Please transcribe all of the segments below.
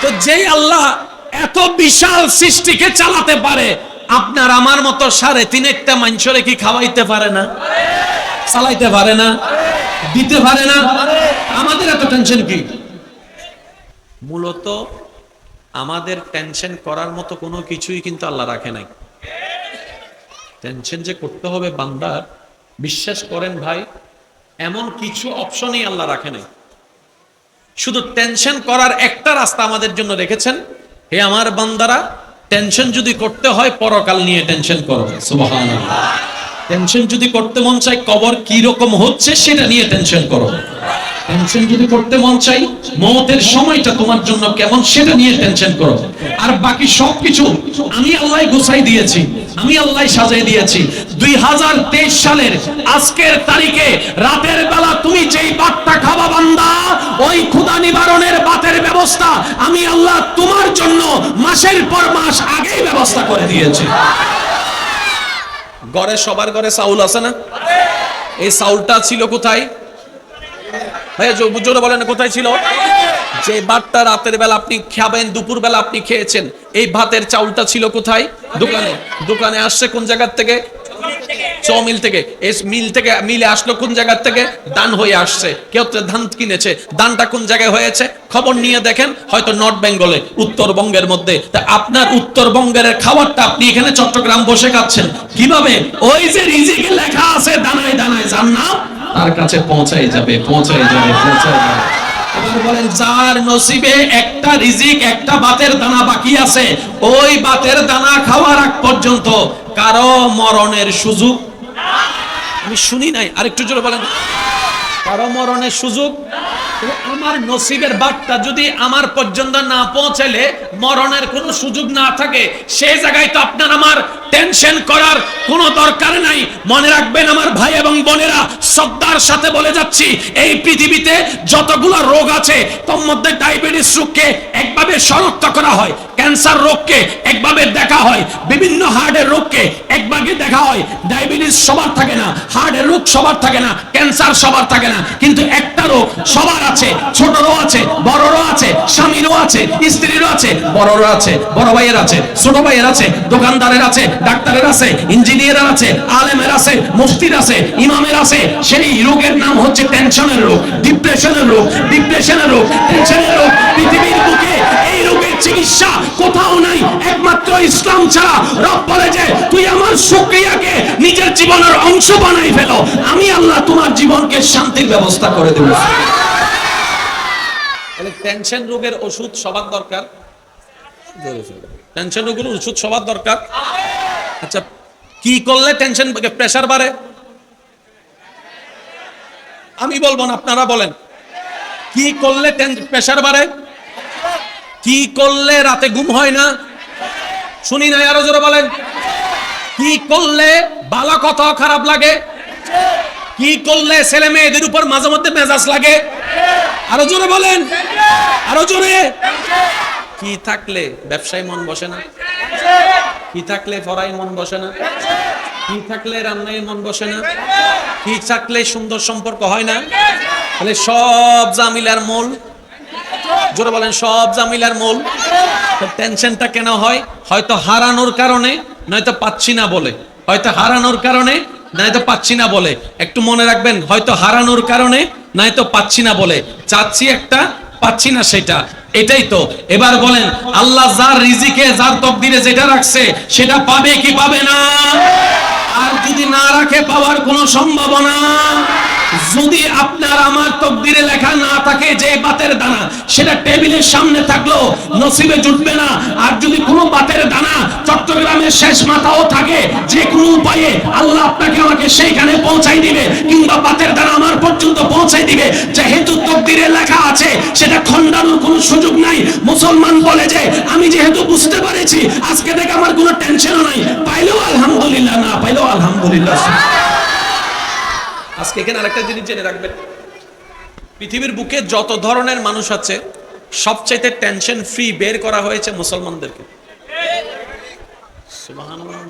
তো যেই আল্লাহ এত বিশাল সৃষ্টিকে চালাতে পারে, আপনার আমার মতো 3.5 মানুষরে কি খাওয়াইতে পারে না? চালাইতে পারে না? দিতে পারে না? আমাদের এত টেনশন কি? মূলত আমাদের টেনশন করার মতো কোনো কিছুই কিন্তু আল্লাহ রাখে নাই। টেনশন যে করতে হবে বান্দার, বিশ্বাস করেন ভাই, এমন কিছু অপশনই আল্লাহ রাখে নাই। শুধু টেনশন করার একটা রাস্তা আমাদের জন্য রেখেছেন, হে আমার বান্দারা, টেনশন যদি করতে হয় পরকাল নিয়ে টেনশন করো। সুবহানাল্লাহ। টেনশন যদি করতে মন চাই কবর কি রকম হচ্ছে সেটা নিয়ে টেনশন করো। টেনশন যদি করতে মন চাই মওতের সময়টা তোমার জন্য কেমন সেটা নিয়ে টেনশন করো। আর বাকি সবকিছু আমি আল্লাহ গোছাই দিয়েছি, আমি আল্লাহ সাজাই দিয়েছি। 2023 সালের আজকের তারিখে রাতের বেলা তুমি যেই ভাতটা খাবা বান্দা, ওই ক্ষুধা নিবারণের ভাতের ব্যবস্থা আমি আল্লাহ তোমার জন্য মাসের পর মাস আগেই ব্যবস্থা করে দিয়েছি। ঘরে সবার ঘরে চাউল আছে না? এই চাউলটা ছিল কোথায়? ভাই জোরে বলেন কোথায় ছিল? যে ভাতটা রাতের বেলা আপনি খাবেন, দুপুর বেলা আপনি খেয়েছেন, এই ভাতের চাউলটা ছিল কোথায়? দোকানে। দোকানে আসছে কোন জায়গা থেকে? মিল থেকে। এই মিল থেকে মিলে আসলো কোন জায়গা থেকে? দান হয়ে আসছে। কেউ ধান কিনেছে, দানটা কোন জায়গায় হয়েছে? খবর নিয়ে দেখেন, হয়তো নর্থ বেঙ্গলে, উত্তরবঙ্গের মধ্যে। তা আপনার উত্তরবঙ্গের খাবারটা আপনি এখানে চট্টগ্রাম বসে খাচ্ছেন কিভাবে? ওই যে রিজিকে লেখা আছে দানায় দানায় জান্নাত তার কাছে পৌঁছাই যাবে, পৌঁছাই যাবে, পৌঁছাই যাবে। এবার বলেন, যার নসিবে একটা রিজিক, একটা ভাতের দানা বাকি আছে, ওই ভাতের দানা খাওয়ার আগ পর্যন্ত কারো মরণের সুযোগ আমি শুনি নাই। আরেকটু জোরে বলেন, কারো মরণের সুযোগ। আমার নসিবের বার্তা যদি আমার পর্যন্ত না পৌঁছালে, মরণের কোনো সুযোগ না থাকে, সেই জায়গায় তো আপনার আমার টেনশন করার কোনো দরকার নাই। মনে রাখবেন আমার ভাই এবং বোনেরা, শ্রদ্ধার সাথে বলে যাচ্ছি, এই পৃথিবীতে যতগুলো রোগ আছে তার মধ্যে ডায়াবেটিস রোগকে একভাবে শনাক্ত করা হয়, ক্যান্সার রোগকে একভাবে দেখা হয়, বিভিন্ন হার্টের রোগকে একভাবে দেখা হয়। ডায়াবেটিস সবার থাকে না, হার্টের রোগ সবার থাকে না, ক্যান্সার সবার থাকে না, কিন্তু একটা রোগ সবার আছে। ছোটরও আছে, বড়রও আছে, স্বামীরও আছে, স্ত্রীরও আছে, বড়রও আছে, বড় ভাইয়ের আছে, ছোট ভাইয়ের আছে, দোকানদারের আছে, ডাক্তারের আছে, ইঞ্জিনিয়ারের আছে, আলেমের আছে, মুফতির আছে, ইমামের আছে। সেই রোগের নাম হচ্ছে টেনশনের রোগ, ডিপ্রেশনের রোগ, ডিপ্রেশনের রোগ, টেনশনের রোগ। পৃথিবীর বুকে এই রোগের চিকিৎসা কোথাও নাই, একমাত্র ইসলাম ছাড়া। রব বলে যে তুই আমার শুকরিয়াকে নিজের জীবনের অংশ বানাই ফেলো, আমি আল্লাহ তোমার জীবনকে শান্তির ব্যবস্থা করে দেব। টেনশন রোগের ওষুধ সবার দরকার, টেনশন রোগের ওষুধ সবার দরকার। আচ্ছা, কি করলে টেনশন প্রেসার বাড়ে? আমি বলবো না, আপনারা বলেন। কি করলে প্রেসার বাড়ে? কি করলে রাতে ঘুম হয় না? শুনি না, আরো জোরে বলেন। কি করলে ভালো কথা খারাপ লাগে? কি করলে ছেলে মেয়েদের উপর মাঝে মধ্যে মেজাজ লাগে? আরো জোরে বলেন, আরো জোরে। কি থাকলে ব্যবসায় মন বসে না? কি থাকলে পড়ায় মন বসে না? কি থাকলে রান্নায় মন বসে না? কি থাকলে সুন্দর সম্পর্ক হয় না? তাহলে সব জামিলার মূল, জোরে বলেন, সব জামিলার মূল। টেনশনটা কেন হয়? হয়তো হারানোর কারণে, নয়তো পাচ্ছি না বলে। হয়তো হারানোর কারণে, নয়তো পাচ্ছি না বলে। একটু মনে রাখবেন, হয়তো হারানোর কারণে, নয়তো পাচ্ছি না বলে। চাচ্ছি একটা, পাচ্ছি না সেটা। এটাই তো। এবার বলেন, আল্লাহ যার রিজিকে, যার তকদিরে যেটা রাখছে সেটা পাবে কি পাবে না? আর যদি না রাখে, পাওয়ার কোনো সম্ভাবনা। যদি আপনার আমার তকদিরে লেখা না থাকে যে বাতের দানা, সেটা টেবিলের সামনে থাকলো নসিবে জুটবে না। আর যদি কোনো বাতের দানা চট্টগ্রামের শেষ মাথাও থাকে, যে কোনো উপায়ে আল্লাহ আপনাকে আমাকে সেইখানে পৌঁছাই দিবে, কিংবা বাতের দানা আমার পর্যন্ত পৌঁছাই দিবে। যেহেতু তকদিরে লেখা আছে, সেটা খণ্ডানোর কোনো সুযোগ নাই। মুসলমান বলে যে আমি যেহেতু বুঝতে পারেছি, আজকে থেকে আমার কোনো টেনশনও নাই, পাইলেও আলহামদুলিল্লাহ, না পাইলেও আলহামদুলিল্লাহ। আজকে এখানে আরেকটা জিনিস জেনে রাখবেন, পৃথিবীর বুকে যত ধরনের মানুষ আছে, সবচাইতে টেনশন ফ্রি বের করা হয়েছে মুসলমানদেরকে। সুবহানাল্লাহ।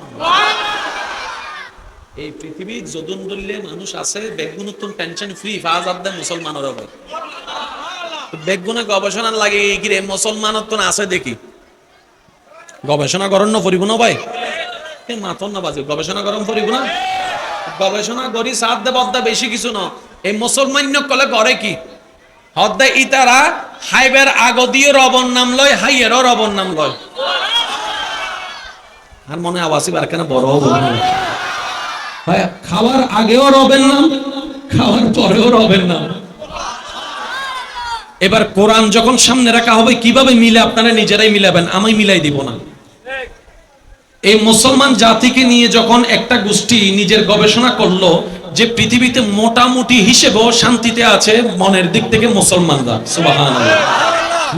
এই পৃথিবীর যদুন দল্লে মানুষ আছে, বেগুন টেনশন ফ্রি ফাজাদ দেন মুসলমানেরা ভাই। বেগুনে গবেষণা লাগে কি রে, মুসলমানত তো না আছে দেখি গবেষণা করেন না পরিব না ভাই, মাথন না বাজে গবেষণা করেন পরিব না, গবেষণা করি সাত দে বদ্দা বেশি কিছু না। এই মুসলমান কলে করে কি হদ্দা ইতারা হাইবের আগদিও রবন নাম লয়, হাইয়েরও রবন নাম লয়। আর মনে আবাসি বার কেন বড় ভাই, খাওয়ার আগেও রবের নাম, খাওয়ার পরেও রবের নাম। এবার কোরআন যখন সামনে রাখা হবে কিভাবে মিলে আপনারা নিজেরাই মিলাবেন, আমি মিলাই দিব না। এই মুসলমান জাতিকে নিয়ে যখন একটা গোষ্ঠী নিজের গবেষণা করলো যে পৃথিবীতে মোটামুটি হিসেবেও শান্তিতে আছে মনের দিক থেকে মুসলমানরা, সুবহানাল্লাহ,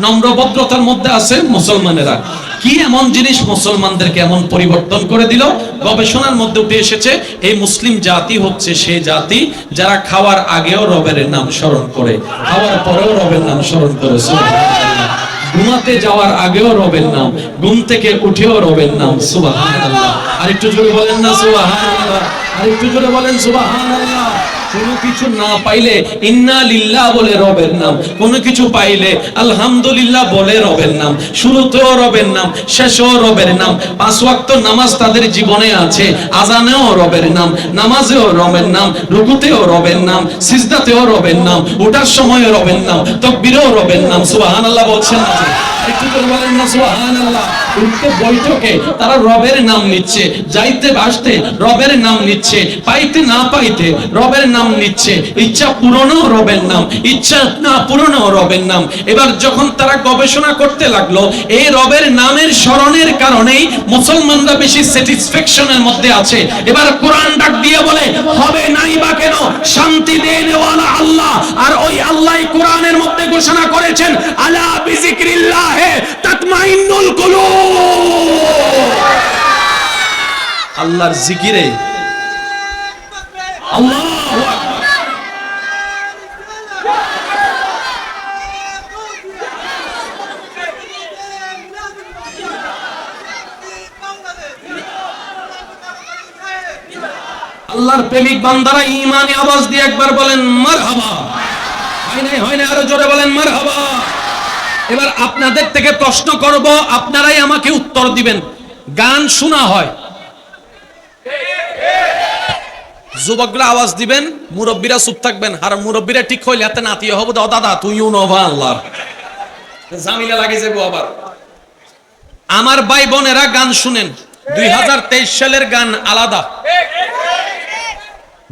নম্রভদ্রতার মধ্যে আছে মুসলমানেরা, কি এমন জিনিস মুসলমানদেরকে এমন পরিবর্তন করে দিল? গবেষণার মধ্যে উঠে এসেছে এই মুসলিম জাতি হচ্ছে সেই জাতি যারা খাওয়ার আগেও রবের নাম স্মরণ করে, খাওয়ার পরেও রবের নাম স্মরণ করে, সুবহানাল্লাহ, ঘুমাতে যাওয়ার আগেও রবের নাম, ঘুম থেকে উঠেও রবের নাম, সুবহানাল্লাহ। আরেকটু জোরে বলেন না সুবহানাল্লাহ, আরেকটু জোরে বলেন সুবহানাল্লাহ। কোনো কিছু না পাইলে ইন্না লিল্লাহ বলে রবের নাম, কোনো কিছু পাইলে আলহামদুলিল্লাহ বলে রবের নাম, শুরুতেও রবের নাম, শেষেও রবের নাম। 5 ওয়াক্ত নামাজ তাদের জীবনে আছে, আজানেও রবের নাম, নামাজেও রবের নাম, রুকুতেও রবের নাম, সিজদাতেও রবের নাম, ওঠার সময়ও রবের নাম, তাকবীরেও রবের নাম, সুবহানাল্লাহ বলছেন না? একটু করে বলেন না সুবহানাল্লাহ। উঠতে বৈঠকে তারা রবের নাম নিচ্ছে, যাইতে আসতে রবের নাম নিচ্ছে, পাইতে না পাইতে রবের নাম নিচ্ছে, ইচ্ছা পূরণও রবের নাম, ইচ্ছা না পূরণও রবের নাম। এবার যখন তারা গবেষণা করতে লাগলো এই রবের নামের স্মরণের কারণেই মুসলমানরা বেশি স্যাটিসফ্যাকশনের মধ্যে আছে। এবার কোরআন ডাক দিয়ে বলে হবে নাই বা কেন, শান্তি দেনেওয়ালা আল্লাহ, আর ওই আল্লাহই কোরআনের মধ্যে ঘোষণা করেছেন আলা বিজিক্রিল্লাহ তাতমাইন্নুল কুলুব। আল্লাহর জিকিরে আল্লাহু আকবার। আল্লাহর প্রেমিক বান্দারা ঈমানি আওয়াজ দিয়ে একবার বলেন মারহাবা। হয় না, আরো জোরে বলেন মারহাবা। এবার আপনাদের থেকে প্রশ্ন করব, আপনারাই আমাকে উত্তর দিবেন। গান শোনা হয়, যুবকরা আওয়াজ দিবেন, মুরব্বীরা চুপ থাকবেন, আর মুরব্বীরা ঠিক হইলে এত নাতিয়ে হবো, দাও দাদা তুইও নভা আল্লাহর জামিলা লাগে যাবো। আবার আমার ভাই বোনেরা গান শুনেন, 2023 সালের গান আলাদা,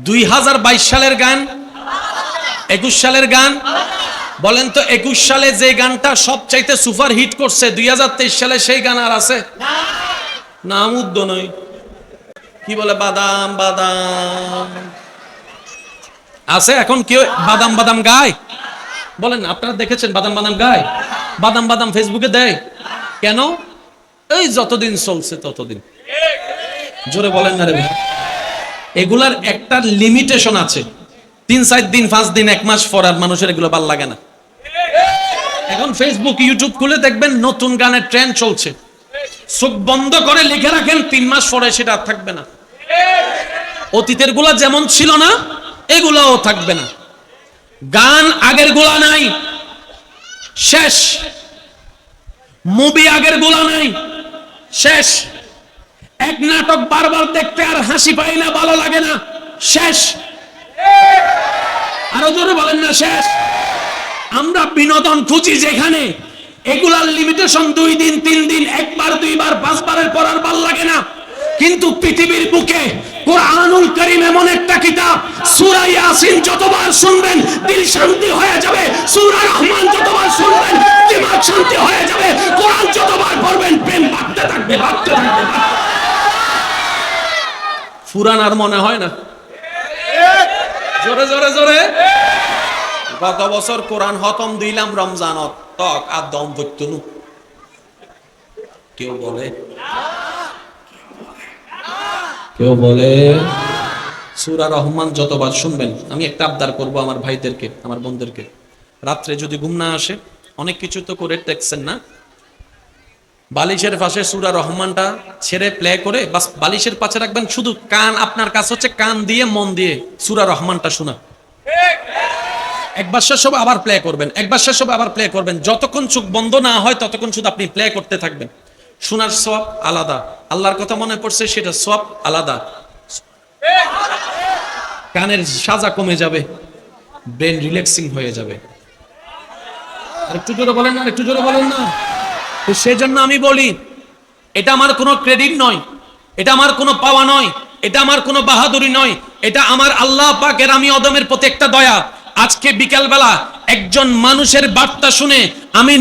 2022 সালের গান, 21 সালের গান। বলেন তো 21 সালে যে গানটা সবচাইতে সুপার হিট করছে 2023 সালে সেই গান আর আছে? নাম উদ্দ নয়, কি বলে বাদাম বাদাম আছে? এখন কেউ বাদাম বাদাম গায়? বলেন আপনারা দেখেছেন বাদাম বাদাম গায়? বাদাম বাদাম ফেসবুকে দেয় কেন? এই যতদিন চলছে ততদিন। জোরে বলেন না রে ভাই। এগুলার একটা লিমিটেশন আছে, 3-4 দিন 5 দিন 1 মাস পর আর মানুষের এগুলো ভালো লাগে না। এখন ফেসবুক ইউটিউব খুলে দেখবেন নতুন গানের ট্রেন্ড চলছে, চোখ বন্ধ করে লিখে রাখেন 3 মাস পরে সেটা আর থাকবে না। অতীতের গুলা যেমন ছিল না এগুলাও থাকবে না। গান আগের গুলা নাই, শেষ। মুভি আগের গুলা নাই, শেষ। এক নাটক বারবার দেখতে আর হাসি পাই না, ভালো লাগে না, শেষ। আরো জোরে বলেন না শেষ। আমরা বিনোদন খুঁজি যেখানে এগুলার লিমিটেশন 2 দিন 3 দিন, 1 বার 2 বার 5 বারের পর আর ভালো লাগে না। কিন্তু পৃথিবীর বুকে কোরআনুল কারীম এমন একটা কিতাব, সূরা ইয়াসিন যতবার শুনবেন দিল শান্তি হয়ে যাবে, সূরা রহমান যতবার শুনবেন দিমাগ শান্তি হয়ে যাবে, কোরআন যতবার পড়বেন প্রেম বাড়তে থাকবে, বাড়তে থাকবে। ফুরান আর মনে হয় না। জোরে জোরে জোরে। গত বছর কোরআন খতম দিলাম রমজানত, তক আর দম পড়তনু। কেউ বলে সূরা রহমান যতবার শুনবেন। আমি একটা আবদার করব আমার ভাইদেরকে, আমার বোনদেরকে, রাত্রে যদি ঘুম না আসে, অনেক কিছু তো করে দেখছেন না, বালিশের পাশে সূরা রহমানটা ছেড়ে প্লে করে বাস বালিশের পাশে রাখবেন, শুধু কান, আপনার কাছে হচ্ছে কান দিয়ে মন দিয়ে সূরা রহমানটা শোনা। একবার শেষ হবে আবার প্লে করবেন, একবার শেষ হবে আবার প্লে করবেন, যতক্ষণ চোখ বন্ধ না হয় ততক্ষণ শুধু আপনি প্লে করতে থাকবেন। শোনার সওয়াব আলাদা, আল্লাহর কথা মনে পড়ছে সেটা সওয়াব আলাদা। কানের সাজা কমে যাবে, ব্রেন রিল্যাক্সিং হয়ে যাবে। একটু জোরে বলেন না, একটু জোরে বলেন না। তো সেজন্য আমি বলি, এটা আমার কোনো ক্রেডিট নয়, এটা আমার কোনো পাওয়া নয়, এটা আমার কোনো বাহাদুরি নয়, এটা আমার আল্লাহ পাকের আমি অদমের প্রতি একটা দয়া। আজকে বিকালবেলা একজন মানুষের বার্তা শুনে আমি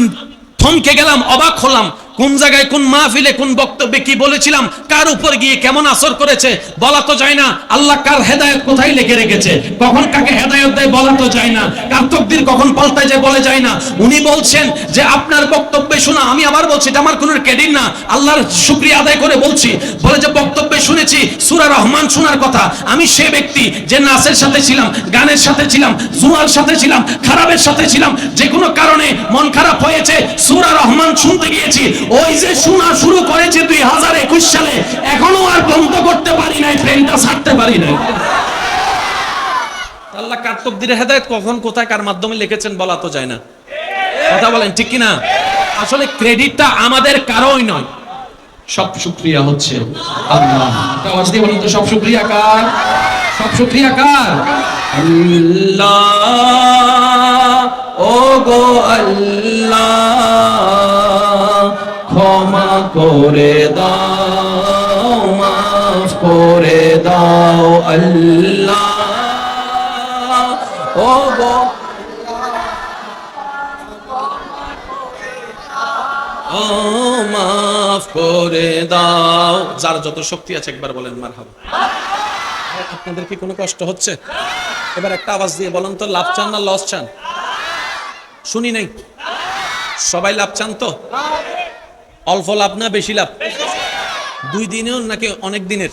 থমকে গেলাম, অবাক হলাম। কোন জায়গায়, কোন মাহফিলে, কোন বক্তব্যে কি বলেছিলাম, কার উপর গিয়ে কেমন আসর করেছে বলা তো যায় না। আল্লাহ কার হেদায়েত কোথায় লিখে রেখেছে, কখন কাকে হেদায়েত দেয় বলা তো যায় না। কার তাকদীর কখন পাল্টায় যায় বলা যায় না। উনি বলছেন যে আপনার বক্তব্যে শোনা, আমি আবার বলছি এটা আমার কোনো ক্রেডিট না, আল্লাহর শুকরিয়া আদায় করে বলছি। বলে যে বক্তব্যে শুনেছি সূরা রহমান শোনার কথা। আমি সে ব্যক্তি যে নাচের সাথে ছিলাম, গানের সাথে ছিলাম, জুয়ার সাথে ছিলাম, খারাপের সাথে ছিলাম, যে কোনো কারণে মন খারাপ হয়েছে, সূরা রহমান শুনতে গিয়েছি। ওই যে শোনা শুরু করেছে 2021 সালে, এখনো আর বন্ধ করতে পারি নাই, ট্রেনটা ছাড়তে পারি নাই। আল্লাহ কার তাকদীরে হেদায়েত কখন কোথায় কার মাধ্যমে লিখেছেন বলা তো যায় না। কথা বলেন ঠিক কি না? আসলে ক্রেডিটটা আমাদের কারোই নয়, সব শুকরিয়া হচ্ছে আল্লাহ। আওয়াজ দিয়ে বলুন তো, সব শুকরিয়া কার? সব শুকরিয়া কার? আল্লাহ। ও গো আল্লাহ, ক্ষমা করে দাও, মাফ করে দাও আল্লাহ। ও গো ও মাফ করে দাও। যার যত শক্তি আছে একবার বলেন মারহাবা। আপনাদের কি কোনো কষ্ট হচ্ছে? এবার একটা আওয়াজ দিয়ে বলেন তো, লাভ চান না লস চান? শুনি নাই। সবাই লাভ চান তো? অল্প লাভ না বেশি লাভ? 2 দিনেও নাকি অনেক দিনের?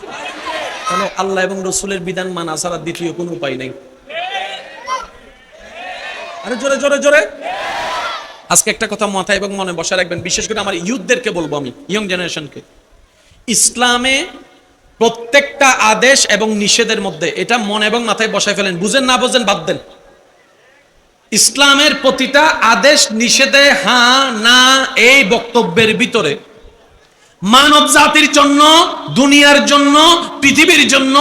তাহলে আল্লাহ এবং রসুলের বিধান মানা ছাড়া দ্বিতীয় কোনো উপায় নেই। আরে জোরে জোরে জোরে। আজকে একটা কথা মাথায় এবং মনে বসা রাখবেন, বিশেষ করে আমার ইউথদেরকে বলবো, আমি ইয়ং জেনারেশনকে, ইসলামে প্রত্যেকটা আদেশ এবং নিষেধের মধ্যে, এটা মনে এবং মাথায় বসায় ফেলেন, বুঝেন না বুঝেন বাদ দেন। ইসলামের প্রতিটা আদেশ নিষেধে হ্যাঁ না এই বক্তব্যের ভিতরে মানব জাতির জন্য, দুনিয়ার জন্য, পৃথিবীর জন্য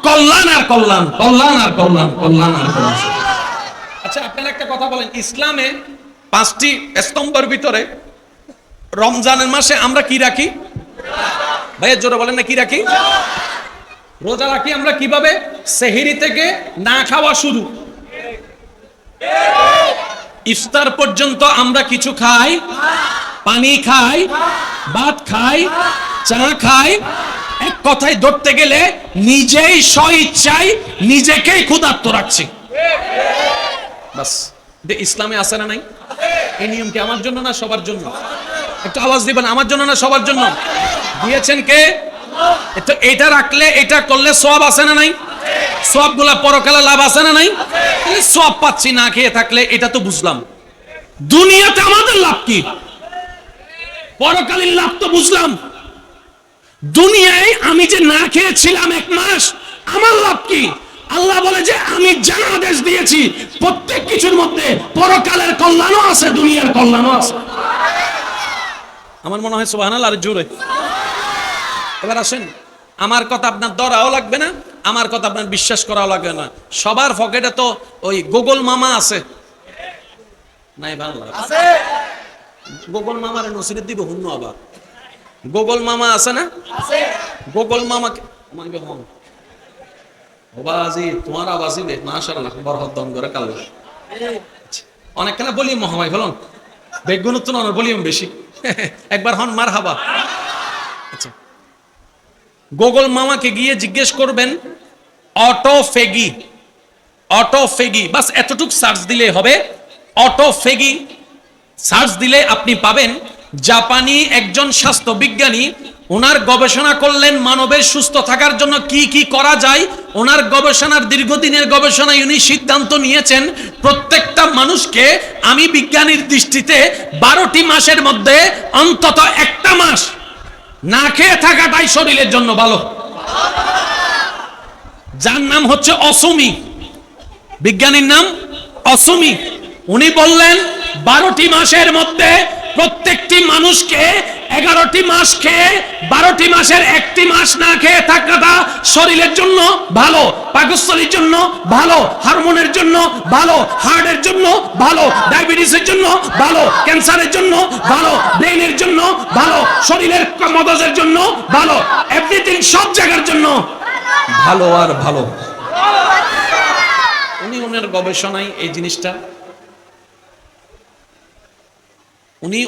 কল্যাণ আর কল্যাণ, কল্যাণ আর কল্যাণ, কল্যাণ আর কল্যাণ। আচ্ছা আপনারা একটা কথা বলেন, ইসলামে 5টি স্তম্ভের ভিতরে রমজানের মাসে আমরা কি রাখি? ভাইয়া জোরে বলেন না, কি রাখি? রোজা রাখি। আমরা কিভাবে? সেহরি থেকে না খাওয়া শুরু, ইফতার পর্যন্ত আমরা কিছু খাই, পানি খাই, ভাত খাই, চা খাই। এক কথায় ধরতে গেলে নিজেই স্বইচ্ছায় নিজেকেই ক্ষুধার্ত রাখছি। বাস, ইসলামে আছে না নাই? এই নিয়ম কি আমার জন্য না সবার জন্য? একটু আওয়াজ দিবেন, আমার জন্য না সবার জন্য? দিয়েছেন কে? তো এটা রাখলে, এটা করলে সওয়াব আছে না নাই? সওয়াবগুলা পরকালে লাভ আছে না নাই? তাহলে সওয়াব পাচ্ছি না খেয়ে থাকলে, এটা তো বুঝলাম। দুনিয়াতে আমাদের লাভ কি? পরকালীন লাভ তো বুঝলাম। দুনিয়ায় আমি যে না খেয়েছিলাম 1 মাস, আমার লাভ কি? আল্লাহ বলে যে আমি জানা আদেশ দিয়েছি, প্রত্যেক কিছুর মধ্যে পরকালের কল্যাণও আছে, দুনিয়ার কল্যাণও আছে। আমার মনে হয় সুবহানাল্লাহ আর জোরে। এবার আসেন, আমার কথা আপনার ধরাও লাগবে না, আমার কথা আপনার বিশ্বাস করাও লাগবে না। সবার পকেটে তো ওই গুগল মামা আছে নাই? বাংলা আছে। গুগল মামারে নসিরত দিব হুন্ন, আবার গুগল মামা আছে না? আছে। গুগল মামাকে মানবে হন ওবাজি, তোমার আওয়াজই দে মাশাআল্লাহ, বরকত দান করে কাল্লা। অনেকখানে বলি মহামাই বলুন, বেগুনত না বলিম বেশি। একবার হন মারহাবা। আচ্ছা, গুগল মামাকে গিয়ে জিজ্ঞেস করবেন অটোফেগি, অটোফেগি, বাস এতটুকু সার্চ দিলে হবে। অটোফেগি সার্চ দিলে আপনি পাবেন জাপানি একজন স্বাস্থ্য বিজ্ঞানী, ওনার গবেষণা করলেন মানবের সুস্থ থাকার জন্য কি কি করা যায়। ওনার গবেষণার দীর্ঘদিনের গবেষণায় উনি সিদ্ধান্ত নিয়েছেন প্রত্যেকটা মানুষকে, আমি বিজ্ঞানীর দৃষ্টিতে 12টি মাসের মধ্যে অন্তত একটা মাস না খেয়ে থাকাটাই শরীরের জন্য ভালো, যার নাম হচ্ছে অসুমি। বিজ্ঞানীর নাম অসুমি। উনি বললেন 12টি মাসের মধ্যে প্রত্যেকটি মানুষকে 11টি মাস খেয়ে 12টি মাসের একটি মাস না খেয়ে থাকাটা শরীরের জন্য ভালো, পাকস্থলীর জন্য ভালো, হরমোনের জন্য ভালো, হার্টের জন্য ভালো, ডায়াবেটিসের জন্য ভালো, ক্যান্সারের জন্য ভালো, ব্রেনের জন্য ভালো, শরীরের মগজের জন্য ভালো, এভরিথিং সব জায়গার জন্য ভালো আর ভালো। উনি ওনার গবেষণায় এই জিনিসটা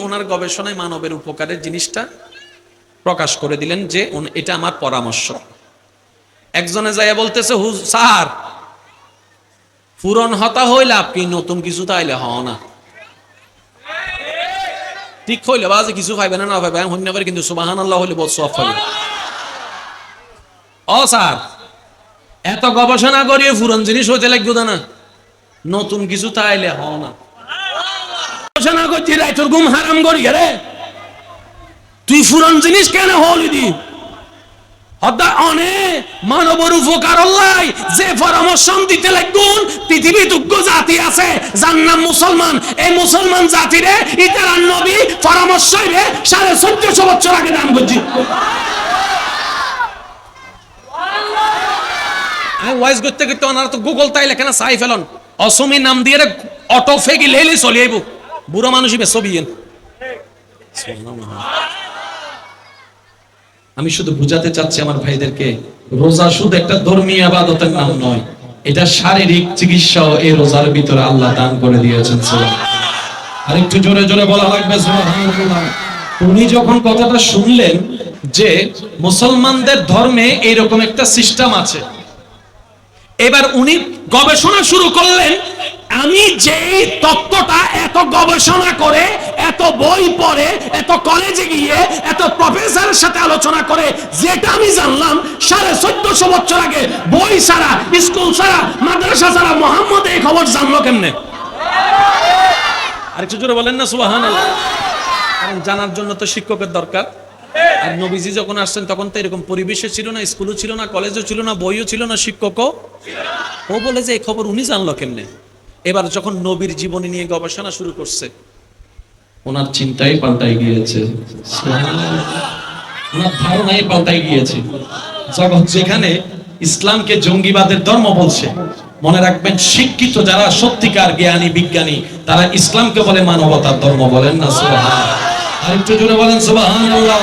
ওনার গবেষণায় মানবের উপকারের জিনিসটা প্রকাশ করে দিলেন যে এটা আমার পরামর্শ। একজনে যাইয়া বলতেছে, স্যার পুরন হতা হইলে আপনি নতুন কিছু তাইলে হ না, ঠিক হইলে বাজে কিছু পাইবে না, না পাইবে হইনা পারে, কিন্তু সুবহানাল্লাহ হইলে বহুত সওয়াব পাইবে। ও স্যার এত গবেষণা করিয়ে পুরন জিনিস হইতে লাগবে না, নতুন কিছু তাইলে হ না। গবেষণা করছি রাইতর ঘুম হারাম করি রে, তুই পুরন জিনিস কেন হলি দি হদা অনে মানবর উপকার হল্লাই যে পরামর্শ দিতে লাগুন। পৃথিবী দুগ্গ জাতি আছে যার নাম মুসলমান, এই মুসলমান জাতিরে ইতার নবী পরামর্শ 1450 বছর আগে দান করছি। আমি ওয়াইজ করতে করতে ওনারা তো গুগল তাইলে কেন চাই ফেলন, অসমি নাম দিয়ে অটো ফেকি লেলে চলে আইব, বুড়ো মানুষই ছবিয়েন। আমি শুধু বুঝাতে চাচ্ছি আমার ভাইদেরকে, রোজা শুধু একটা ধর্মীয় ইবাদতের নাম নয়, এটা শারীরিক চিকিৎসাও এই রোজার ভিতরে আল্লাহ দান করে দিয়েছেন। আর একটু জোরে জোরে বলা লাগবে সুবহানাল্লাহ। উনি যখন কথাটা শুনলেন যে মুসলমানদের ধর্মে এইরকম একটা সিস্টেম আছে, এবার উনি গবেষণা শুরু করলেন। আমি যে তত্ত্বটা এত গবেষণা করে, এত বই পড়ে, এত কলেজে গিয়ে, এত প্রফেসরের সাথে আলোচনা করে যেটা আমি জানলাম 1450 বছর আগে, বই ছাড়া, স্কুল ছাড়া, মাদ্রাসা ছাড়া মুহাম্মদ এই খবর জানলো কেমনে? আরেকটু জোরে বলেন না সুবহানাল্লাহ। কারণ জানার জন্য তো শিক্ষকের দরকার। আর নবীজি যখন আসছেন তখন তো এরকম পরিবেশে ছিল না, স্কুলও ছিল না, কলেজও ছিল না, বইও ছিল না, শিক্ষকও। ও বলে যে এই খবর উনি জানলো কেমনে? এবার যখন নবীর জীবনী নিয়ে গবেষণা শুরু করছে, ওনার চিন্তাই পাল্টাই গিয়েছে, ওনার ধারণাই পাল্টাই গিয়েছে। জগৎ যেখানে ইসলামকে জঙ্গিবাদের ধর্ম বলছে, মনে রাখবেন শিক্ষিত যারা সত্যিকার জ্ঞানী বিজ্ঞানী তারা ইসলামকে বলে মানবতার ধর্ম। বলেন না সুবহানাল্লাহ। আরেকটু জোরে বলেন সুবহানাল্লাহ।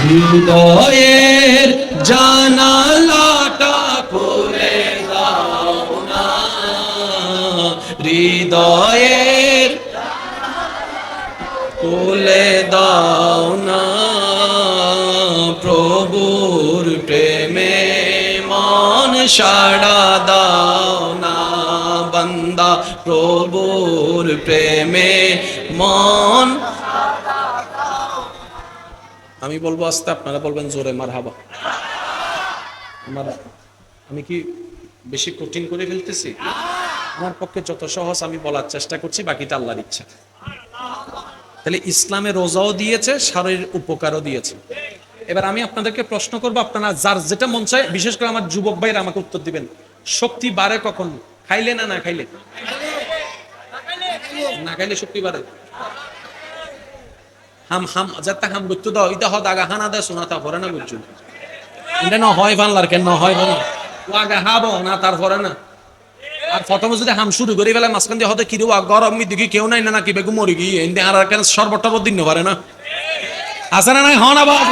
হৃদয়ের জানালাটা খুলে দাও না, হৃদয়ের খুলে দাও না, প্রভুর প্রেমে মন সাড়া দাও না, বান্দা প্রভুর প্রেমে মন। আমি বলবো আস্তে, আপনারা বলবেন জোরে মারহাবা। আমি কি বেশি কঠিন করে ফেলতেছি? আমার পক্ষে যত সহজ আমি বলার চেষ্টা করছি, বাকিটা আল্লাহর ইচ্ছা। তাহলে ইসলামে রোজাও দিয়েছে, শারীরিক উপকারও দিয়েছে। এবার আমি আপনাদেরকে প্রশ্ন করবো, আপনারা যার যেটা মন চায়, বিশেষ করে আমার যুবক ভাইরা আমাকে উত্তর দিবেন। শক্তি বাড়ে কখন? খাইলে না না খাইলে? না খাইলে শক্তি বাড়ে। হাম হাম যাতে হাম করতে দাও, এটা হদ আগা হানা দেয় শোনা তা পরে না বুঝছো, এটা না হয় বাংলার কেন হয় না, ও আগে হাবো না তারপরে না। আর প্রথমে যদি হাম শুরু করি ফেলে মাঝখান দিয়ে হতে কিরু গরম দিকে কেউ নাই না, নাকি বেগু মরি গিয়ে আর কেন সর্বট টর্বট দিন পারে না, আছে না নাই? হন আবার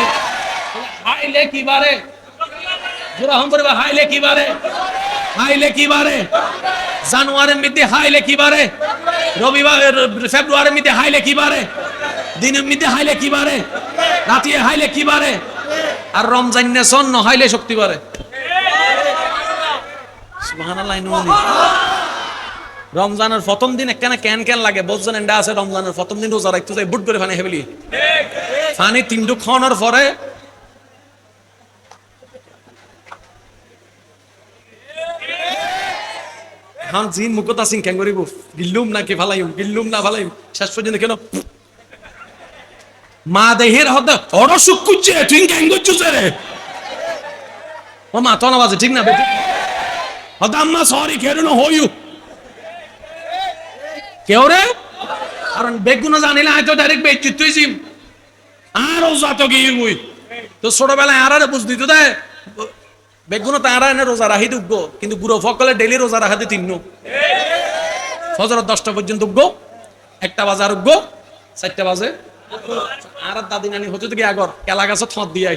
হাইলে কি বারে, জোরা হম করে হাইলে কি বারে, হাইলে কি বারে, জানুয়ারির মধ্যে হাইলে কি বারে, রবিবার ফেব্রুয়ারির মধ্যে হাইলে কি বারে, দিনের মধ্যে হাইলে কি বারে, রাতে হাইলে কি বারে, আর রমজান না সন্ন হাইলে শক্তি বারে। সুবহানাল্লাহ। রমজানের প্রথম দিন একখানে ক্যান ক্যান লাগে, বুঝছেন? এন্ডা আছে রমজানের প্রথম দিন রোজা রাখতে যাই বুট করে ফানি হেবলি ফানি তিনটু খাওয়ানোর পরে হাম জিন মুকতা সিং কেন করিব, গিল্লুম না কে ফালাইম, গিল্লুম না ফালাইম, শেষ পর্যন্ত কেন মা দেহের হতে অড় সুখ কুচ্ছে তুই কেন করছিস রে? ও মা তো না বাজে ঠিক না বেটি হদাম্মা সরি কেন হইউ কেউ রে, কারণ বেগুন জানিলে হয়তো ডাইরেক্ট বেচিত হয়েছি আর রোজা তো গিয়ে বই তো ছোটবেলায় আর বুঝ দিত দে বেগুন তারা এনে রোজা রাখি দুগ্গ কিন্তু গুরু ফকলে ডেলি রোজা রাখাতে তিন ফজর 10টা পর্যন্ত উগ্গো 1টা বাজে আর উগ্গো 4টা বাজে আর দাদি নানি হচ্ছে তো কি আগর কেলা গাছ থত দিয়ে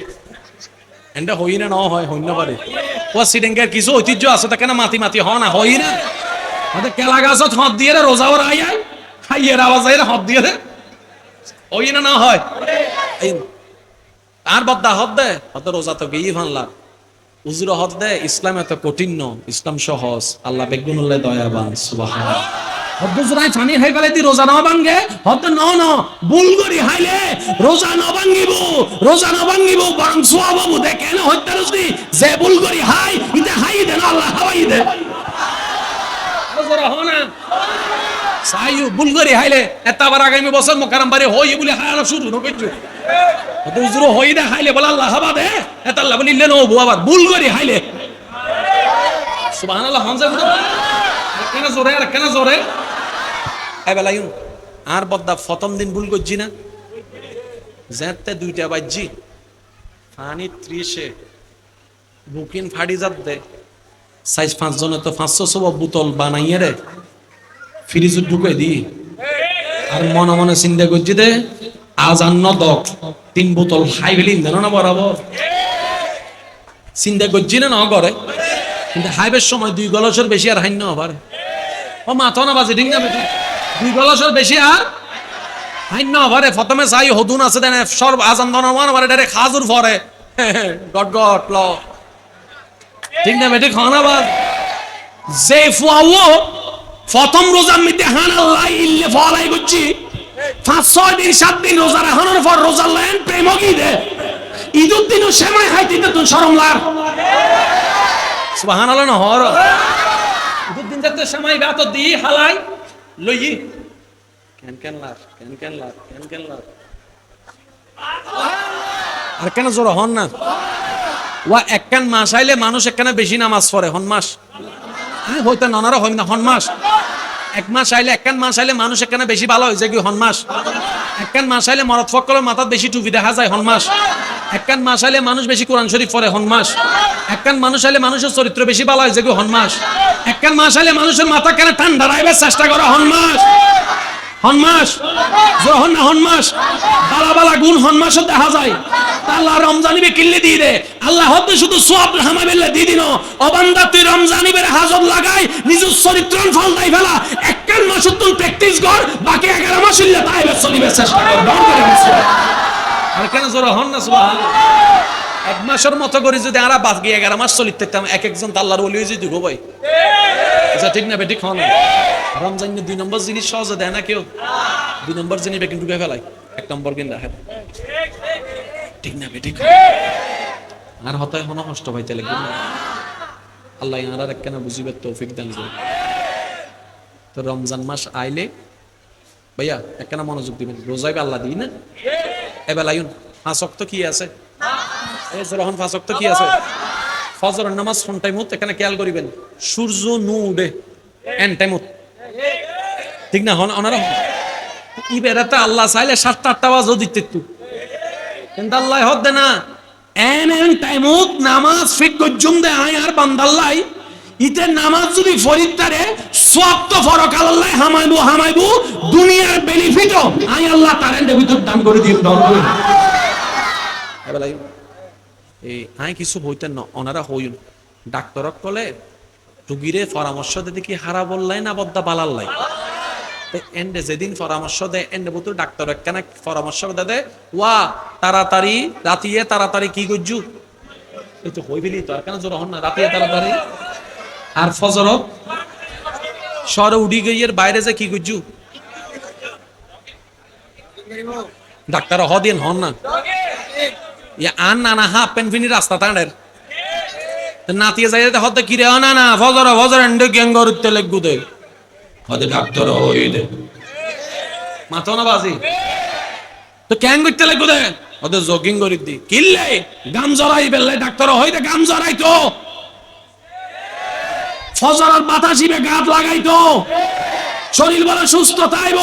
এন্ডা হই না হয় হইন পারে ও সিডেঙ্গের কিছু ঐতিহ্য আছে তা কেন মাতি মাতি হয় না হই না কেলা গাছ থত দিয়ে রোজা ওর আই আই খাইয়ের আওয়াজ আই হত দিয়ে ওই না হয় আর বদ্দা হদ দে হত রোজা তো গিয়ে ভানলা উজুর হদ দে ইসলাম এত কঠিন ন ইসলাম সহজ আল্লাহ বেগুনুল্লাহ দয়াবান সুবহানাল্লাহ হদ জুরাই ফানি হই গেলে দি রোজা না ভাঙে হদ ন ভুল করি হাইলে রোজা না ভাঙিব বরং সওয়াব হবো দে কেন হত্যা রসদি যে ভুল করি হাই ইতে হাই দে না আল্লাহ হাওয়াই দে রোজা হনা সাইয়ু বুলগরি হাইলে এতবার আগামী বছর মোকাররম বারে হই বলে হায়ালা শুরু ন কইছো তো উজুর হই দে হাইলে বল আল্লাহ হাবা দে এত আল্লাহ বলিলে নো বউ আবার বুলগরি হাইলে সুবহানাল্লাহ হামজা কেন জোরে এবেলায়ু আর বদ্দা প্রথম দিন ভুল করছি না যেতে 2টা বাজছি পানি 30 বুকিন ফাড়ি যাত দে সাইজ 5 জনে তো 500 বোতল বানাইয়ে রে ফ্রিজ ঢুকে দি আর মনে মনে চিন্তা করছি দে আজান নদক 3 বোতল খাই ফেলি দেন না বরাবর চিন্তা করছি না করে কিন্তু হাইবের সময় 2 গলাসের বেশি আর হাইন না আবার ও মাথা না বাজে ঠিক না বেটি 2 গলাসের বেশি আর হাইন না আবার প্রথমে চাই হদুন আছে দেন সর্ব আজান দনমান আবার এটা খাজুর পরে গট গট ল ঠিক না বেটি খানা বাদ যে ফুয়াও প্রথম রোজার মধ্যে হানাল্লাহ ইল্লে ফলাই করছি 5-6 দিন 7 দিন রোজা রাখানোর পর রোজার লাইন প্রেম কি দে ঈদের দিনও সেমাই খাইতে তুই শরম লাগ সুবহানাল্লাহ না হর ঈদের দিন যাতে সেমাই বাত দি হালাই লই কেন লাগ আর কেন জোর হন না ওয়া একখান মাস আইলে মানুষ একখানে বেশি নামাজ পড়ে হন মাস হইতে নানারা হয় না হন মাস 1 মাস আইলে একখান মাস আইলে মানুষ একখানে বেশি ভালো হয়েছে কি হন মাস একখান মাস আইলে মরদ ফকলের মাথাত বেশি টুপি দেখা যায় হন মাস একখান মাস আইলে মানুষ বেশি কোরআন শরীফ পড়ে হন মাস একখান মানুষ আইলে মানুষের চরিত্র বেশি ভালো হয়েছে কি হন মাস একখান মাস আইলে মানুষের মাথা কেন ঠান্ডা রাখবার চেষ্টা করে হন মাস হন মাস বালা গুণ হন মাসও দেখা যায় আল্লাহ রমজানিবে কিল্লে দিয়ে দে আল্লাহ হতে শুধু সওয়াব হামাবেলে দিয়ে দিন অবান্দা তুই রমজানিবের হাজত লাগাই নিজের চরিত্র ফলদাই ফেলা একখান মাস তুই প্র্যাকটিস কর বাকি 11 মাস ইল্লা তাইবে চলিবে চেষ্টা কর আর কেন জোর হন না সুবহানাল্লাহ 1 মাসের মতো করে যদি আরা বাকি 11 মাস চলিতে থাকতাম এক একজন আল্লাহর ওলি হয়ে যেত গো ভাই আচ্ছা ঠিক না বেটি খাও না রমজান 2 নম্বর জিনিস সহজে দেয় না কেউ 2 নম্বর জিনিস বেকিন ঢুকে ফেলাই 1 নম্বর কিন রাখে ঠিক না বেটি আর হতায় হন কষ্ট পাইতে লাগবে আল্লাহ ইয়ার একখানা বুঝিবার তৌফিক দান করে তো রমজান মাস আইলে ভাইয়া একখানা মনোযোগ দিবেন রোজায় আল্লাহ দিই না এবেলায়ুন 5 ওয়াক্ত কি আছে এই জরহন 5 ওয়াক্ত কি আছে ফজরের নামাজ কোন টাইমত এখানে খেয়াল করিবেন সূর্য নু উঠে এন টাইমত ঠিক না হন ওনারা ইবেরাতে আল্লাহ চাইলে 7-8টা বাজও দিতে তো কিন্তু আল্লাহ হদ দে না এন টাইমত নামাজ ফিক গজুম দে আয় আর বান্দাল্লাহ ইতে নামাজ যদি ফরিদারে সওয়াব তো ফরক আল্লাহ হামাইবো দুনিয়ার বেনিফিটও আয় আল্লাহ তার এর ভিতর দান করে দিন দান করে এবেলাই এই আয় কিছু হইতেন না ওনারা হইন ডাক্তারক কলে রোগীরে পরামর্শ দিতে কি হারা বললাই না বদ্দা বালাল্লাই এন্ডে যেদিন পরামর্শ দেয় এন্ডে বুতু ডাক্তার একখানা পরামর্শ দে ওয়া তাড়াতাড়ি রাতিয়ে তাড়াতাড়ি কি গজ্জু এই তো হই ফেলি তো আর কেন জোর হন না রাতিয়ে তাড়াতাড়ি আর ফজরত শহরে উডি গইয়ের বাইরে যে কি গজ্জু ডাক্তার হদিন হন না ইয়া আন না হা পেন ফিনি রাস্তা তাঁদের নাতিয়ে যাইতে হতে কি রে না ফজর এন্ডে গ্যাঙ্গর উঠতে লাগু দে হতে ডাক্তার হই দে মাথা না বাজি তো ক্যাং করতে লাগু দে হতে জগিং করি দি কিল্লে গাম জরাই বেলে ডাক্তার হই দে গাম জরাই তো ফজরের বাতাসিবে গাত লাগাই তো শরীর বলে সুস্থ তাইব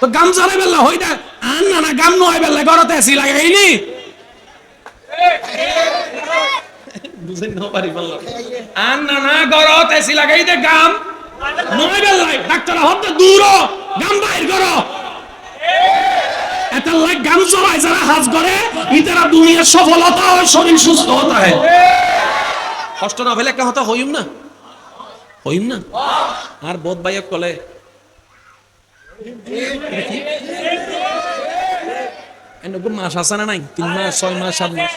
তো গামছারে বেলা হই না আর না গাম নয় বেলা ঘরতে এসি লাগাইনি বুঝেন না পারি বলল আর না ঘরতে এসি লাগাই দে গাম নয় বেলা ডাক্তার হতে দূর গাম বাইর করো এত লাগ গাম জড়াই যারা হাজ করে ইতারা দুনিয়ার সফলতা হয় শরীর সুস্থ হতা হয় কষ্ট না হলে একটা হতা হইম না আর বোধ ভাইয়া কলে মাস আছে না নাই 3 মাস 6 মাস 7 মাস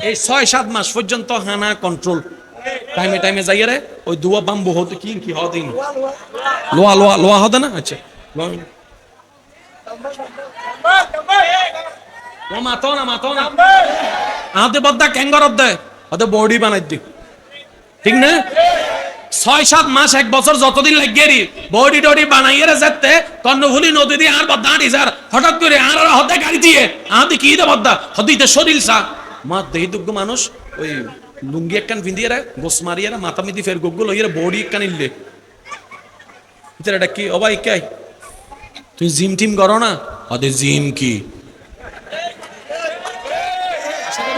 এই 6-7 মাস পর্যন্ত হানা কন্ট্রোল টাইমে যাইয়া রে ওই দুয়া বাম্বু হতে কি হদিন লোয়া হতে না আচ্ছা মাতো না আদে বদ্দা ক্যাঙ্গারত দে ওদের বডি বানাই দি ঠিক না 6-7 মাস 1 বছর যতদিন লাগিয়ে বডি টডি বানাইয়ে যেতে কর্ণফুলি নদী দিয়ে আর বদ্দা হাঁটি স্যার হঠাৎ করে আর হতে গাড়ি দিয়ে আদি কি দে বদ্দা হদিতে শরীর সা মা দেহি দুগ্গ মানুষ ওই লুঙ্গি একখান ভিন্দিয়ে রে গোস মারিয়ে রে মাথা মিদি ফের গুগল হইয়ে বডি একখান ইল্লে এটা কি অবাই কাই তুই জিম টিম করো না আদে জিম কি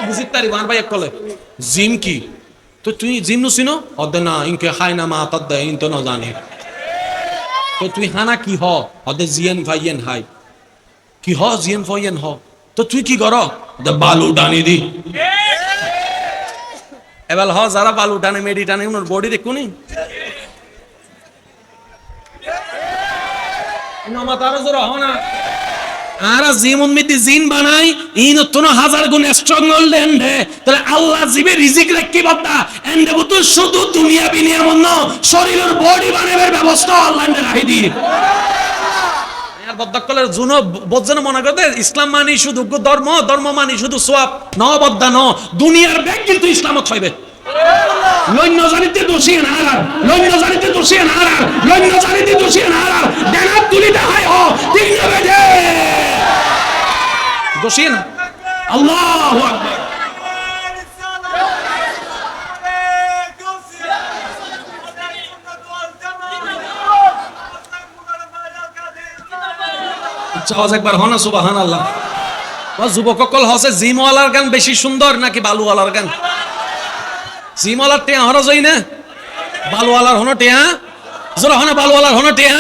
বুঝিত তারি বার ভাই এক কলে জিম কি তো তুই জিম নুসিনো অদে না ইনকে খাই না মা তদ ইন তো না জানি তো তুই হানা কি হ অদে জিএন ভাইয়েন হাই কি হ জিএন ভাইয়েন হ তো তুই কি কর দে বালু ডানি দি এবাল হ যারা বালু ডানে মেডি টানে ওর বডি দেখুনি নমা তারো জোর হ না আর জিম উম্মিদি জিন বানাই ইন তোনো 1000 গুণ স্ট্রং হলেন রে তাহলে আল্লাহ জিবে রিজিক রাখি বাদা এন্ডে বুতু শুধু দুনিয়া বিনিয়া মন্ন শরীরের বডি বানাবার ব্যবস্থা আল্লাহ এন্ডে রাখি দি আর বদ্দাকলের জুনো বজ্জন মনে করতে ইসলাম মানি শুধু ধর্ম মানি শুধু সওয়াব ন বদ্দা ন দুনিয়ার ব্যাগ কিন্তু ইসলামত হইবে লন্য জানিতে দোষী নারার লন্য জানিতে দোষী নারার লন্য জানিতে দোষী নারার দেনাত তুলিতে হয় ও ঠিক না বেজে দোষী না আল্লাহু আকবার চাওয়াজ একবার হনা সুবহানাল্লাহ ও যুবককল হসে জিমওয়ালার গান বেশি সুন্দর নাকি বালুওয়ালার গান জিমওয়ালার টেয়া হরা যাই না বালুওয়ালার হনো টেয়া জোরা হনা বালুওয়ালার হনো টেয়া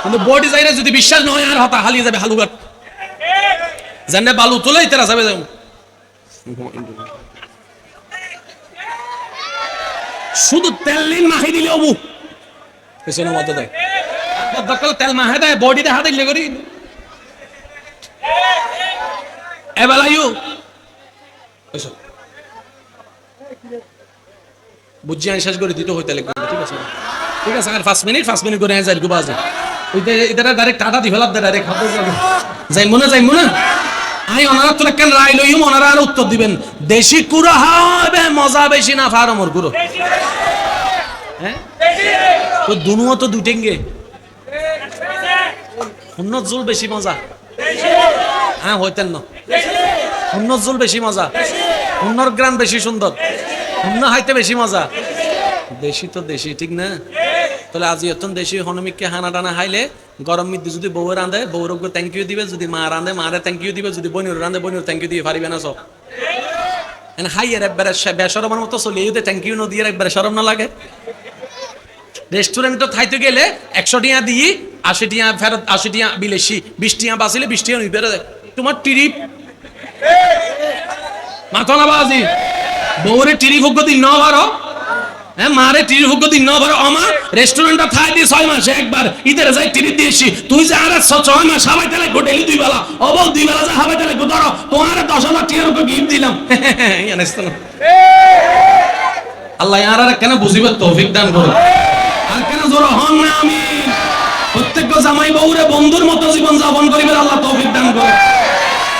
কিন্তু বডি যাইরে যদি বিশ্বাস না হয় আর হতা হালিয়ে যাবে হালুঘাট জানে বালু তুলেই তেরা যাবে শুধু তেল লিন মাখি দিলে অবু পেছনে মত দেয় দক্কল তেল মাহে দেয় বডি দেখা দিলে করি এবেলায়ু বুঝছি আমি শেষ করে দিতে হইতে লাগবে ঠিক আছে আর 5 মিনিট করে যাই গো বাজে ওইটা এটা ডাইরেক্ট টাটা দি ফেলাব ডাইরেক্ট হাতে যাবে যাইমু না আই ওনারা তো কেন রাই লইম ওনারা আর উত্তর দিবেন দেশি কুড়া হবে মজা বেশি না ফার্মর গুরু হ্যাঁ তো দুনুও তো দুটেঙ্গে উন্নত জল বেশি মজা হ্যাঁ হইতেন না উন্নত জল বেশি মজা উন্নত গ্রাম বেশি সুন্দর অন্য হাইতে বেশি মজা দেশি তো দেশি ঠিক না তাহলে আজ এতন দেশি হনমিককে হানা টানা হাইলে গরম মিদ যদি বউ রাঁধে বউর থ্যাংক ইউ দিবে যদি মা রাঁধে মারে থ্যাংক ইউ দিবে যদি বনির রাঁধে বনির থ্যাংক ইউ দিয়ে পারিবে না সব হাইয়ের একবারে বেসরমের মতো চলিয়ে যদি থ্যাংক ইউ দিয়ে একবারে সরম না লাগে রেস্টুরেন্টে খাইতে গেলে 100 টাকা দিয়ে 80 টাকা ফেরত 80 টাকা বিলেসি 20 টাকা বাঁচিলে 20 টাকা নিবে তোমার টিরিপ মাথা না বাজি বউরে টিরি ভোগ্য দিন ন বারো হ্যাঁ মারে টিরি ভোগ্য দিন ন বারো আমার রেস্টুরেন্টটা খাই দিয়ে 6 মাসে একবার ঈদের যাই টিরি দিয়েছি তুই যে আর 6 মাস হাবাই তেলে গোটেলি 2 বেলা অবল 2 বেলা যা হাবাই তেলে ধরো তোমার 10,000 টাকার উপর গিফট দিলাম আল্লাহ আর কেন বুঝিবে তৌফিক দান করো আর কেন জোর হন না আমি প্রত্যেক জামাই বউরে বন্ধুর মতো জীবন যাপন করিবে আল্লাহ তৌফিক দান করে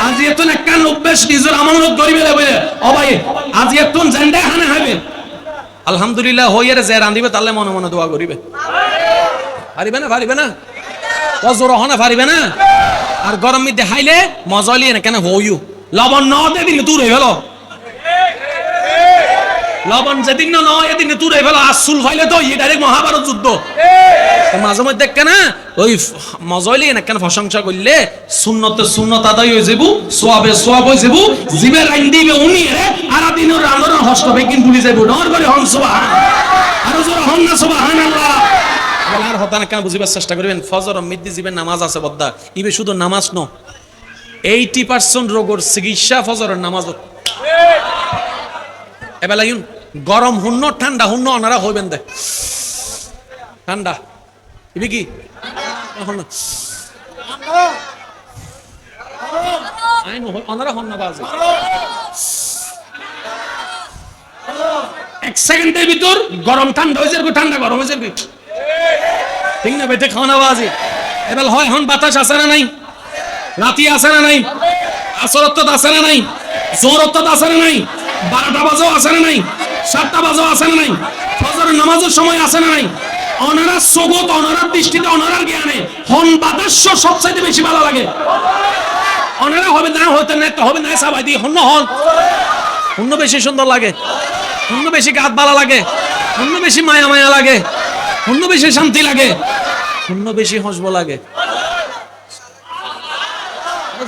আজি এতন একখান অভ্যাস নিজের আমানত করিবে বলে ও ভাই আজি এতন জেন্ডা হানে হবে আলহামদুলিল্লাহ হইয়ারে যে রাঁধিবে তাহলে মনে মনে দোয়া করিবে পারিবে না ও জোর হনা পারিবে না আর গরম মিদে হাইলে মজা লিয়ে না কেন হইউ লবণ ন দে দিলে দূর হয়ে গেল লবণ যেদিন না নয় এদিন তুরাই ফেলো আসুল ফাইলে তো এই ডাইরেক্ট মহাভারত যুদ্ধ মাঝে মধ্যে কেন ওই মজলি না কেন প্রশংসা করলে সুন্নত আদায় হয়ে যাবো সোয়াব হয়ে যাবো জিবের আইন দিবে উনি আর দিনের রানোর হস্ত বেকিন ভুলি যাবো ডর করে হন সুবহান আর জোরে হন না সুবহানাল্লাহ আর হতা না কেন বুঝিবার চেষ্টা করবেন ফজর মিদ্দি জিবের নামাজ আছে বদ্দা ইবে শুধু নামাজ ন 80% রোগের চিকিৎসা ফজরের নামাজ এবেলা ইউন গরম হুন্ন ঠান্ডা হুন্ন ওনারা হইবেন দে ঠান্ডা ইবি কি এখন আইন ওনারা হন না বাজে এক সেকেন্ডের ভিতর গরম ঠান্ডা হয়ে যাবে ঠান্ডা গরম হয়ে যাবে ঠিক না বেটে খাওয়া বাজে এবেলা হয় এখন বাতাস আছে না নাই রাতি আছে না নাই আসরত আছে না নাই জোরত আছে না নাই 12টা বাজেও আছে না নাই 7টা বাজেও আছে না নাই ফজরের নামাজের সময় আছে না নাই ওনারা সগত ওনারা দৃষ্টিতে ওনারা জ্ঞানে হন বাতাস সবচাইতে বেশি ভালো লাগে ওনারা হবে না হতে না হবে না সবাই দিয়ে হন্ন বেশি সুন্দর লাগে হন্ন বেশি গাত ভালো লাগে হন্ন বেশি মায়া মায়া লাগে হন্ন বেশি শান্তি লাগে হন্ন বেশি হসব লাগে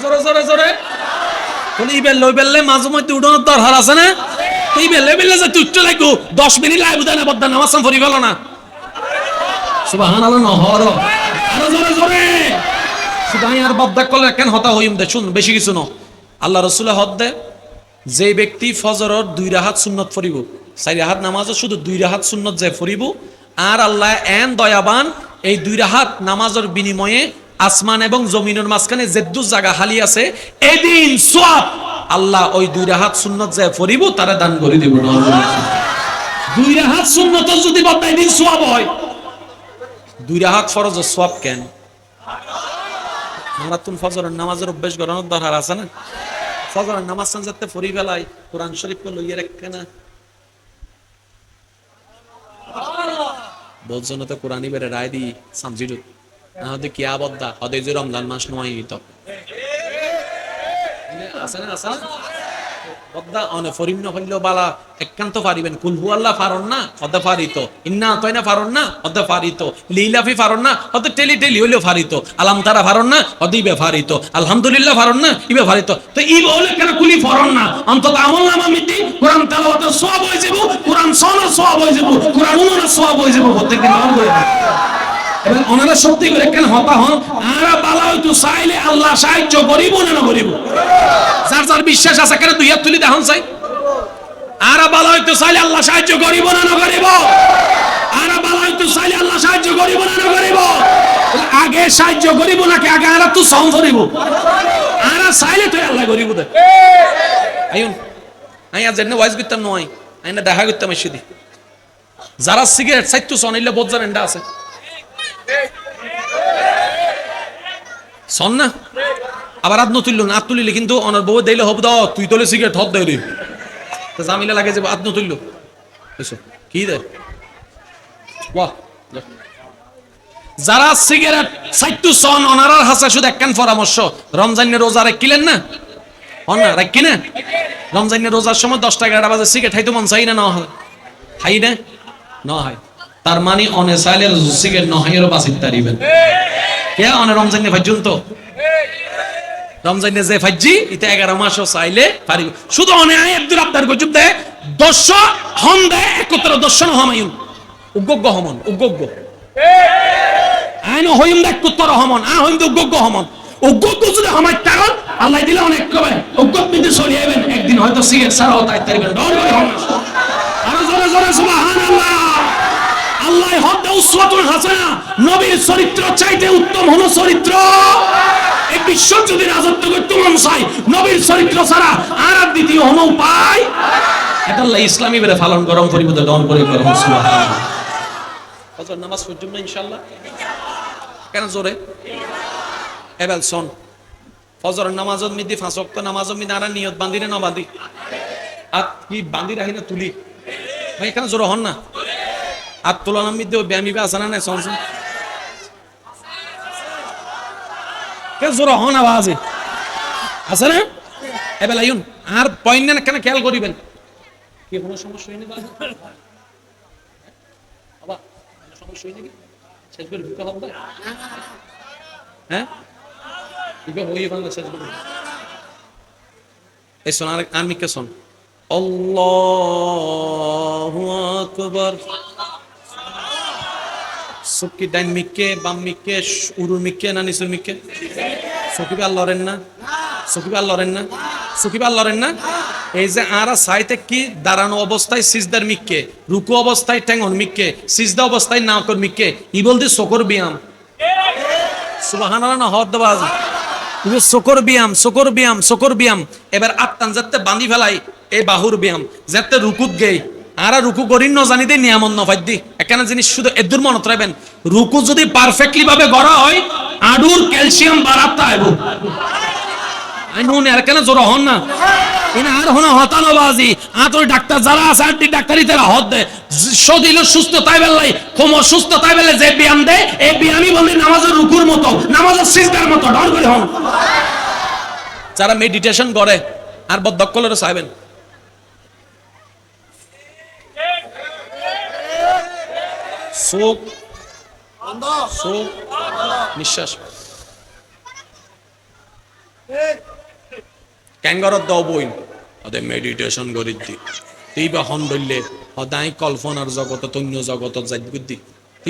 জোরে জোরে জোরে বলি ইবেল লই বেললে মাঝে মধ্যে উড়ানোর দরকার আছে না তুই বেলে বেলে যে তুই উঠতে লাগো 10 মিনিট লাইব দেনা বদ্দা নামাজ পড়ি গেল না সুবহানাল্লাহ নহর আরো জোরে জোরে সুদাই আর বদ্দা করলে কেন হতা হইম দে শুন বেশি কিছু ন আল্লাহ রাসূল হদ দে যে ব্যক্তি ফজরের 2 রাকাত সুন্নাত পড়িব 4 রাকাত নামাজে শুধু 2 রাকাত সুন্নাত যে পড়িব আর আল্লাহ এন দয়াবান এই 2 রাকাত নামাজের বিনিময়ে আসমান এবং জমিনের মাঝখানে যেদু জায়গা খালি আছে এদিন সওয়াব আল্লাহ ওই 2 রাকাত সুন্নাত যে পড়িব তারা দান করে দিব 2 রাকাত সুন্নাত যদি বদ্দা এদিন সওয়াব হয় 2 রাকাত ফরজ সওয়াব কেন আমরা তুন ফজরের নামাজের অভ্যাস করানোর দরকার আছে না ফজরের নামাজ সানজাতে পড়ি বেলায় কোরআন শরীফ কো লইয়া রাখে না বলছন তো কোরআনই বেরে রায় দি সামজিরু আমাদের কি আবদ্ধা হদে যে রমজান মাস নয় তো আছে না বদ্দা অনে ফরিম ন হইলো বালা একান্ত পারিবেন কুল হু আল্লাহ ফারন না হদে ফারিতো ইন্না আতাইনা ফারন না হদে ফারিতো লীলাফি ফারন না হদে টেলি হইলো ফারিতো আলাম তারা ফারন না হদে ইবে ফারিতো আলহামদুলিল্লাহ ফারন না ইবে ফারিতো তো ই বলে কেন কুলি ফারন না অন্তত আমল নামা মিটি কোরআন তেলাওয়াতের সওয়াব হয়ে যাবো কোরআন শোনার সওয়াব হয়ে যাবো কোরআন উনার সওয়াব হয়ে যাবো প্রত্যেকদিন নাম করে এবং ওনারা সত্যি করে কেন হতা হন আরা বালা হইতো চাইলে আল্লাহ সাহায্য করিব না করিব যার যার বিশ্বাস আছে কেন দুই হাত তুলি দেখুন চাই আরা বালা হইতো চাইলে আল্লাহ সাহায্য করিব না করিব আরা বালা হইতো চাইলে আল্লাহ সাহায্য করিব না করিব আগে সাহায্য করিব নাকি আগে আরা তো সহন করিব আরা চাইলে তো আল্লাহ করিব দে আইন আইয়া জেনে ওয়াইজ করতাম নয় আইনা দেখা করতাম এসে যারা সিগারেট সাইতো সনিলে বোঝার এন্ডা আছে শোন না আবার আদ তুললো না তুলিলে কিন্তু অনার বউ দিলে হব দাও তুই তোলে সিগারেট হব দেয় রে জামিলা লাগে যে আদ তুললো কি দে বাহ যারা সিগারেট সাইটু সন অনারার হাসা শুধু একখান পরামর্শ রমজানের রোজা রাখিলেন না হন না রাখি না রমজানের রোজার সময় 10টা 11টা বাজে সিগারেট খাইতে মন চাই না না হয় খাই না না হয় তার মানে অনে সাইলের সিগারেট না হয় বাসিত তারিবেন কে অনে রমজানে পর্যন্ত রমজানে যে ফাজি ইতে 11 মাসও চাইলে পারিব শুধু অনে আই আব্দুল আব্দার গজুব দে 10 হন দে একত্র 10 হমায়ুন উগ্গগ হমন উগ্গগ আইনো হইম দে একত্র হমন আ হইম দে উগ্গগ হমন উগ্গগ যদি হমাই তাগন আল্লাহ দিলে অনেক কবে উগ্গগ বিন্দু চলিয়াবেন একদিন হয়তো সিগারেট ছাড়াও তাই তারিবেন ডর করে হন আর জোরে জোরে সুবহানাল্লাহ আল্লাহ হদ্দে উসওয়াতুল হাসানা নবীর চরিত্র চাইতে উত্তম হলো চরিত্র এই বিশ্ব যদি রাজত্ব করতে মন চাই নবীর চরিত্র ছাড়া আর দ্বিতীয় হলো উপায় এটা আল্লাহ ইসলামী বেরে পালন গরম পরিবর্তে দন করে করম সুবহানাল্লাহ ফজর নামাজ পড়ুম না ইনশাআল্লাহ কেন জোরে এবেল শোন ফজর নামাজত মিদি 5 ওয়াক্ত নামাজত মিদি আর নিয়ত বাঁধিরে না বাঁধি আর কি বাঁধি রাখি না তুলি ভাই কেন জোরে হন না আর তোলার মধ্যে ব্যায়ামিবে আছে না শুনছেন কে জোর হন আওয়াজ আছে না এবেলা ইউন আর পয়েন্ট না কেন খেয়াল করিবেন কি কোনো সমস্যা হয়নি বাবা? বাবা কোনো সমস্যা হয়নি কি? শেষ করে ঢুকা হবে? হ্যাঁ ঢুকা হয়ে বাংলা শেষ করে। এই শোন আর মিকে শোন। আল্লাহু আকবার। সুকি ডাইন মিকে বাম মিকে উরুর মিকে না নিচুর মিকে? সকিবে আল্লাহরেন না? সকিবে আল্লাহরেন না? সকিবে আল্লাহরেন না? এই যে আরা সাইতে কি দাঁড়ানো অবস্থায় সিজদার মিকে, রুকু অবস্থায় ঠ্যাঙ্গন মিকে, সিজদা অবস্থায় নাকর মিকে, ই বলতে সকর ব্যায়াম। সুবহানাল্লাহ না হদ বাজ। তুমি সকর ব্যায়াম, সকর ব্যায়াম, সকর ব্যায়াম। এবার আত্মান যাতে বাঁধি ফেলাই এই বাহুর ব্যায়াম যাতে রুকুত গেই আরা রুকু করিন ন জানিতে নিয়ামত নফাদ্দি এখানে জিনিস শুধু এদুর মনত রাখবেন। রুকু যদি পারফেক্টলি ভাবে গড়া হয় আডুর ক্যালসিয়াম বাড়াতে আইব। আইনুন আর কেন জোর হন না ইনা আর হন হতানোবাজি আতর ডাক্তার যারা আছে আন্টি ডাক্তারি তারা হদ দে শরীর সুস্থ তাই বেলাই কোম সুস্থ তাই বেলে যে ব্যায়াম দেয় এই ব্যায়ামই বলে নামাজের রুকুর মতো নামাজের সিজদার মতো ডর করে হন। যারা মেডিটেশন করে আর বদকলের চাইবেন চোখ চোখ নিঃশ্বাস ক্যাঙ্গারত দাও বইন ওদের মেডিটেশন করি দি তুইবা হন বললে সদায় কল্পনার জগত তন্য জগত যাই বুদ্ধি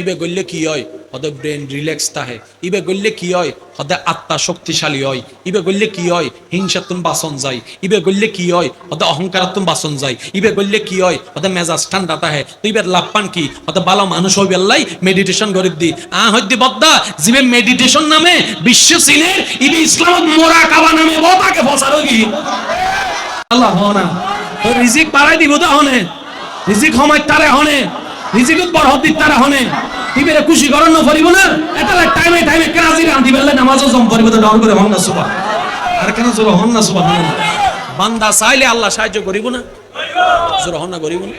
ইবে গললে কি হয় ওদের ব্রেন রিল্যাক্স থাকে ইবে গললে কি হয় ওদের আত্মা শক্তিশালী হয় ইবে গললে কি হয় হিংসাতুন বাসন যায় ইবে গললে কি হয় ওদের অহংকারাতুন বাসন যায় ইবে গললে কি হয় ওদের মেজাজ ঠান্ডা থাকে তুইবার লাভ পান কি ওদের ভালো মানুষ হই বেল্লাই মেডিটেশন করে দি হইদি বদ্দা জিবে মেডিটেশন নামে বিশ্ব সিনের ইবে ইসলামত মোরাকাবা নামে বতাকে ফসারো কি আল্লাহ হনা তো রিজিক বাড়াই দিব তো হনে রিজিক সময় তারে হনে রিজিকত বরহত দিত তারা হনে ইবেরে খুশি করেন না পড়িব না এটা টাইমে টাইমে কাজী রাঁধি বেলে নামাজও জম পড়িব তো ডর করে হন না সুবহান আর কেন জোর হন না সুবহানাল্লাহ বান্দা চাইলে আল্লাহ সাহায্য করিব না জোর হন না করিব না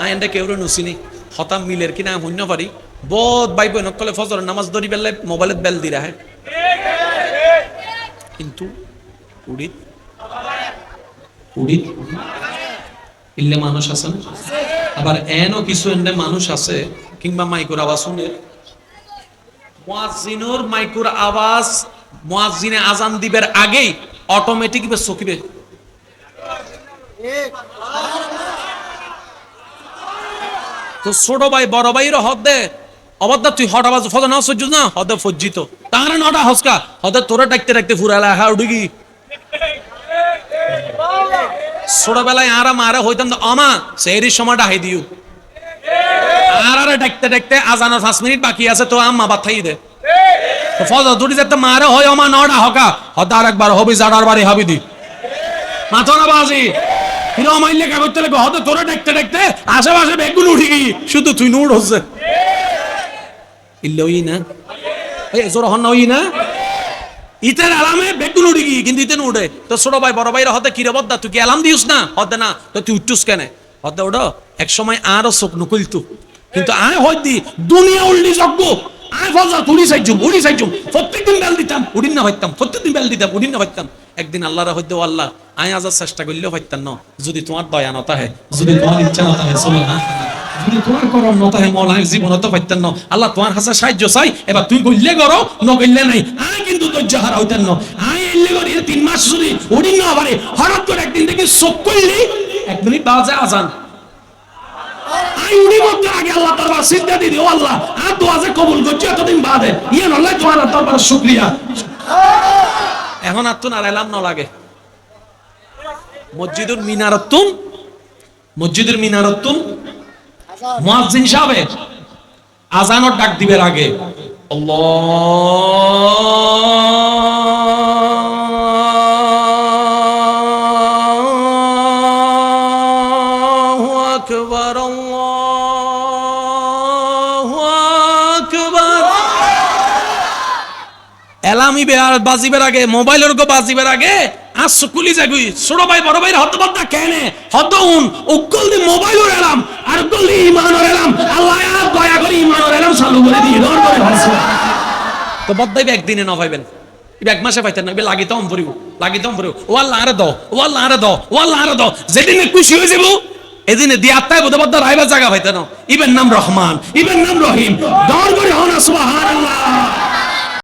আইন্দা কেউরে নসিনি হতাম মিলের কিনা হন্য পারি বহুত বাইব নকলে ফজরের নামাজ ধরি বেলে মোবাইলত বেল দি রাহে কিন্তু উড়িত উড়িত ইল্লে মানুষ আছে না আবার এনও কিছু এন্ডে মানুষ আছে কিংবা মাইকুর আওয়াজ শুনে মুয়াজ্জিনুর মাইকুর আওয়াজ মুয়াজ্জিনে আজান দিবের আগেই অটোমেটিক বে সকিবে তো ছোট ভাই বড় ভাইর হদ দে অবদা তুই হট আওয়াজ ফজর না সহ্য না হদে ফজ্জিত তার নটা হসকা হদে তোরে ডাকতে ডাকতে ফুরালা হা উড়ি ছোটবেলায় আরা মারা হইতাম তো আমা সেই সময়টা হাই দিও আর ডাকতে ডাকতে আজানো 5 মিনিট বাকি আছে তো আম্মা ভাত খাই দে তো ফজর দুটি যেতে মারা হয় আমা নটা হকা হদার একবার হবি জাড়ার বাড়ি হবি দি মাথা না বাজি হিরো মাইলে কা করতে লাগে হতে তোরে ডাকতে ডাকতে আশেপাশে বেগুন উঠি গই শুধু তুই নুড হচ্ছে ইল্লই না এই জোর হন নই না ইতের আলামে বেগুন উঠি গই কিন্তু ইতে নুডে তো ছোট ভাই বড় ভাইরা হতে কি রে বদ্দা তুই কি আলাম দিউস না হতে না তো তুই উঠতুস কেন হতে ওডো এক সময় আরো চোখ নকলতু কিন্তু আয় হইদি দুনিয়া উল্লি যজ্ঞ আয় ফজর তুলি সাইজুম উড়ি সাইজুম প্রত্যেকদিন বেল দিতাম উড়িন না হইতাম প্রত্যেকদিন বেল দিতাম উড়িন না হইতাম একদিন আল্লাহর হইতে আল্লাহ আয় আজার চেষ্টা করলেও হইতাম না যদি তোমার দয়া নতা হয় যদি তোমার ইচ্ছা নতা হয় সুবহানাল্লাহ যদি তোমার করম নতা হয় মওলা জীবন তো হইতাম না আল্লাহ তোমার কাছে সাহায্য চাই এবার তুই কইলে করো ন কইলে নাই আয় কিন্তু ধৈর্য হারা হইতাম না আয় এলে করি 3 মাস যদি উড়িন না পারে হঠাৎ করে একদিন থেকে চোখ কইলি 1 মিনিট বাজে আজান আই উনি মধ্যে আগে আল্লাহ দরবার সিজদা দি দিও আল্লাহ আর দোয়া যে কবুল করছি এতদিন বাদে ইয়ে আল্লাহ তোমার দরবার শুকরিয়া এখন আর তো না এলাম না লাগে মসজিদুর মিনারতুন মুয়াজ্জিন সাহেব আজানের ডাক দিবের আগে আল্লাহু আকবার আল্লাহু আকবার এলামি বেয়ার বাজিবের আগে মোবাইলের গো বাজিবের আগে আর সুকুলি যাগুই ছোট ভাই বড় ভাইর হতবদ্দা কেনে হতউন উকল দি মোবাইলের এলাম আর উকল দি ঈমানের এলাম আল্লাহ দয়া করে ঈমানের এলাম চালু করে দি দর করে ভালছে তো বদ্দাই একদিনে না পাইবেন এক মাসে পাইতেন না লাগিতাম পড়িব ও আল্লাহ আরে দাও ও আল্লাহ আরে দাও ও আল্লাহ আরে দাও যেদিনে খুশি হয়ে যাব এদিনে দিয়াত্তায় বোধবদ্ধ রাইবা জায়গা হইতেন ইবের নাম রহমান ইবের নাম রহিম দর করে হন সুবহানাল্লাহ।